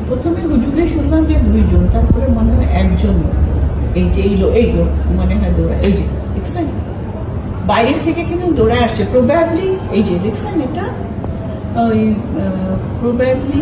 প্রথমে হুজুগে শুনলাম যে 2 জন, তারপরে মনে হয় 1 জন। এই যে এই লোক মনে হয় দৌড়া, এই যে দেখছেন বাইরের থেকে কিন্তু দৌড়ে আসছে প্রবাবলি। এই যে দেখছেন এটা ওই প্রবাবলি